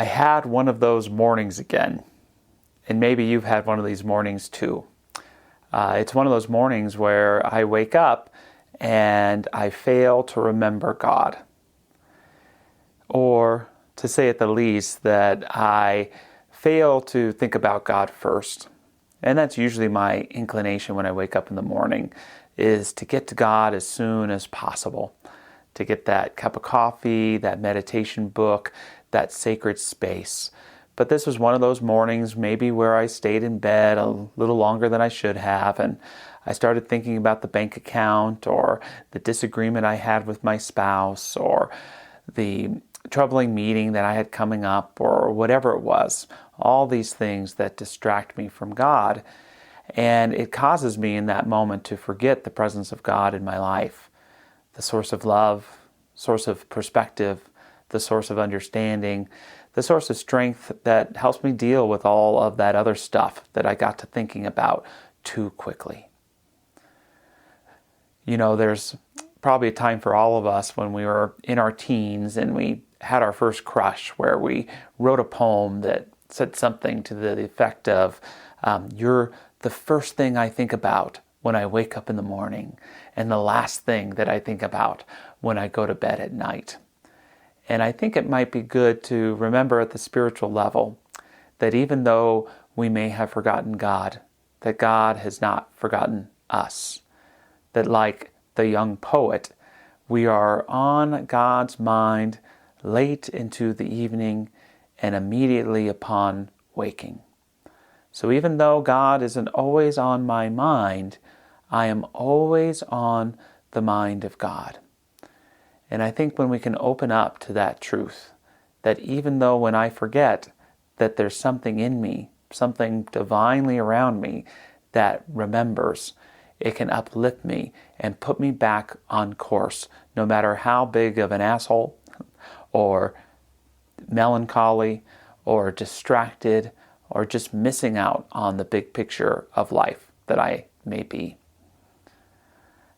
I had one of those mornings again, and maybe you've had one of these mornings too. It's one of those mornings where I wake up and I fail to remember God. Or, to say at the least, that I fail to think about God first. And that's usually my inclination when I wake up in the morning, is to get to God as soon as possible. To get that cup of coffee, that meditation book, that sacred space. But this was one of those mornings maybe where I stayed in bed a little longer than I should have, and I started thinking about the bank account, or the disagreement I had with my spouse, or the troubling meeting that I had coming up, or whatever it was. All these things that distract me from God. And it causes me in that moment to forget the presence of God in my life. The source of love, source of perspective, the source of understanding, the source of strength that helps me deal with all of that other stuff that I got to thinking about too quickly. You know, there's probably a time for all of us when we were in our teens and we had our first crush, where we wrote a poem that said something to the effect of, you're the first thing I think about when I wake up in the morning, and the last thing that I think about when I go to bed at night. And I think it might be good to remember at the spiritual level that even though we may have forgotten God, that God has not forgotten us. That, like the young poet, we are on God's mind late into the evening and immediately upon waking. So even though God isn't always on my mind, I am always on the mind of God. And I think when we can open up to that truth, that even though when I forget that there's something in me, something divinely around me that remembers, it can uplift me and put me back on course, no matter how big of an asshole or melancholy or distracted or just missing out on the big picture of life that I may be.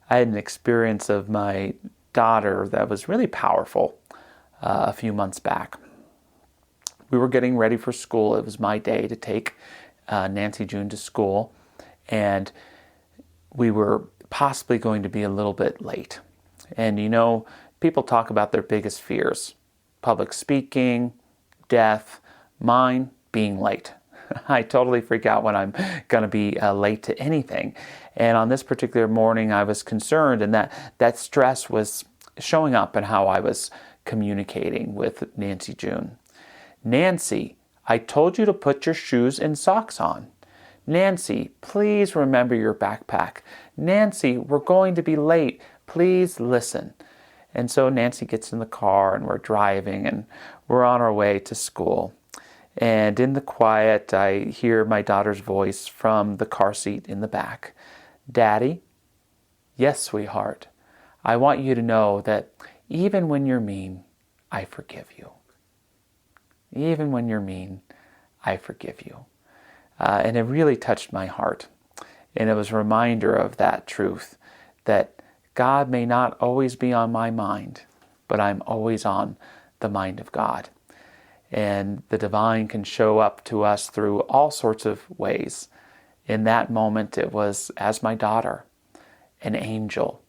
I had an experience of my daughter that was really powerful a few months back. We were getting ready for school. It was my day to take Nancy June to school, and we were possibly going to be a little bit late. And you know, people talk about their biggest fears: public speaking, death, mine being late. I totally freak out when I'm going to be late to anything. And on this particular morning, I was concerned, and that stress was showing up in how I was communicating with Nancy June. Nancy, I told you to put your shoes and socks on. Nancy, please remember your backpack. Nancy, we're going to be late. Please listen. And so Nancy gets in the car and we're driving and we're on our way to school. And in the quiet, I hear my daughter's voice from the car seat in the back. Daddy? Yes, sweetheart. I want you to know that even when you're mean, I forgive you. Even when you're mean, I forgive you. And it really touched my heart. And it was a reminder of that truth, that God may not always be on my mind, but I'm always on the mind of God. And the divine can show up to us through all sorts of ways. In that moment, it was as my daughter, an angel,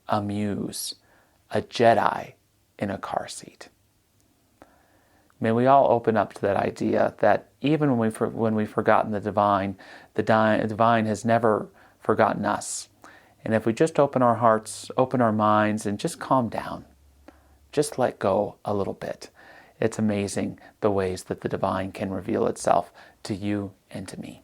a muse, a Jedi in a car seat. May we all open up to that idea that even when we've forgotten the divine has never forgotten us. And if we just open our hearts, open our minds, and just calm down, just let go a little bit, it's amazing the ways that the divine can reveal itself to you and to me.